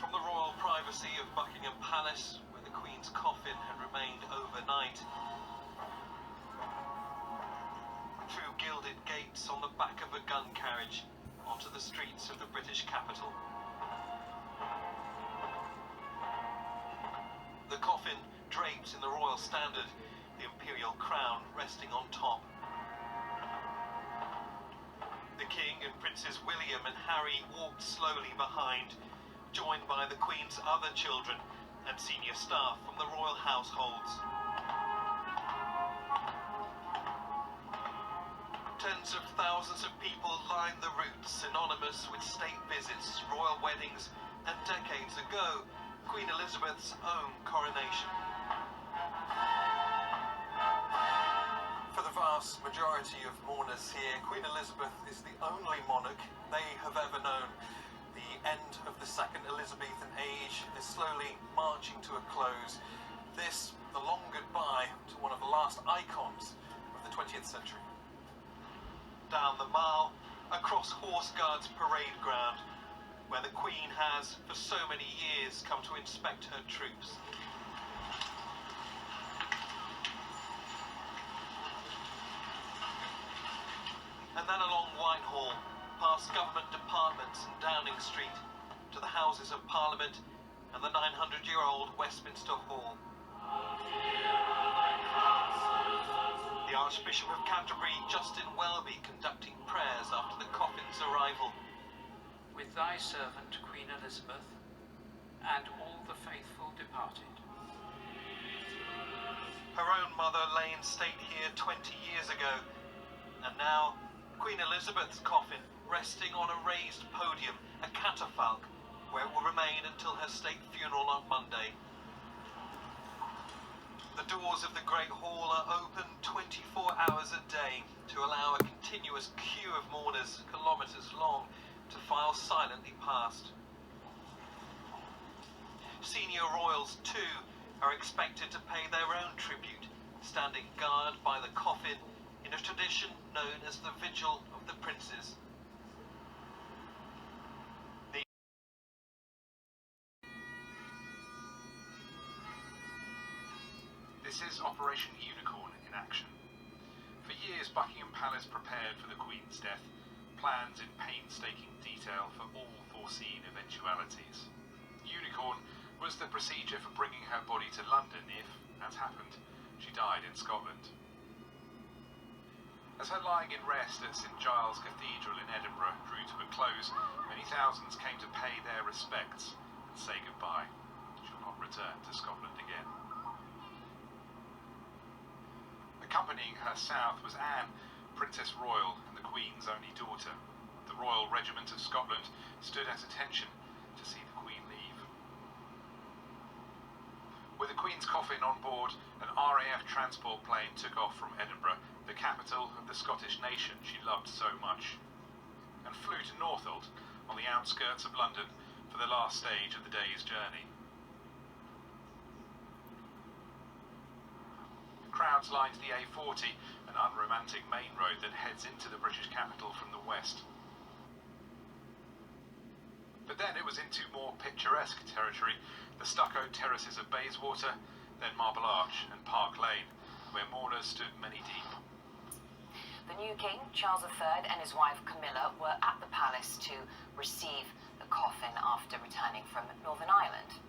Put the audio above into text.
From the royal privacy of Buckingham Palace, where the Queen's coffin had remained overnight, through gilded gates on the back of a gun carriage, onto the streets of the British capital. The coffin draped in the royal standard, the Imperial Crown resting on top. The King and Princes William and Harry walked slowly behind, joined by the Queen's other children and senior staff from the royal households. Tens of thousands of people lined the route synonymous with state visits, royal weddings, and decades ago, Queen Elizabeth's own coronation. For the vast majority of mourners here, Queen Elizabeth is the only monarch they have ever known. The end of the Second Elizabethan age is slowly marching to a close. This, the long goodbye to one of the last icons of the 20th century. Down the Mall, across Horse Guards parade ground, where the Queen has, for so many years, come to inspect her troops. And then along Whitehall, past government departments and Downing Street, to the Houses of Parliament and the 900-year-old Westminster Hall. The Archbishop of Canterbury, Justin Welby, conducting prayers after the coffin's arrival. With thy servant Queen Elizabeth, and all the faithful departed. Her own mother lay in state here 20 years ago, and now Queen Elizabeth's coffin resting on a raised podium, a catafalque, where it will remain until her state funeral on Monday. The doors of the Great Hall are open 24 hours a day to allow a continuous queue of mourners, kilometres long, to file silently past. Senior royals, too, are expected to pay their own tribute, standing guard by the coffin in a tradition known as the Vigil of the Princes. This is Operation Unicorn in action. For years, Buckingham Palace prepared for the Queen's death, plans in painstaking detail for all foreseen eventualities. Unicorn was the procedure for bringing her body to London if, as happened, she died in Scotland. As her lying in rest at St Giles Cathedral in Edinburgh drew to a close, many thousands came to pay their respects and say goodbye. She will not return to Scotland again. Accompanying her south was Anne, Princess Royal and the Queen's only daughter. The Royal Regiment of Scotland stood at attention to see the Queen leave. With the Queen's coffin on board, an RAF transport plane took off from Edinburgh, the capital of the Scottish nation she loved so much, and flew to Northolt, on the outskirts of London, for the last stage of the day's journey. Crowds lined the A40, an unromantic main road that heads into the British capital from the west. But then it was into more picturesque territory, the stucco terraces of Bayswater, then Marble Arch and Park Lane, where mourners stood many deep. The new king, Charles III, and his wife Camilla were at the palace to receive the coffin after returning from Northern Ireland.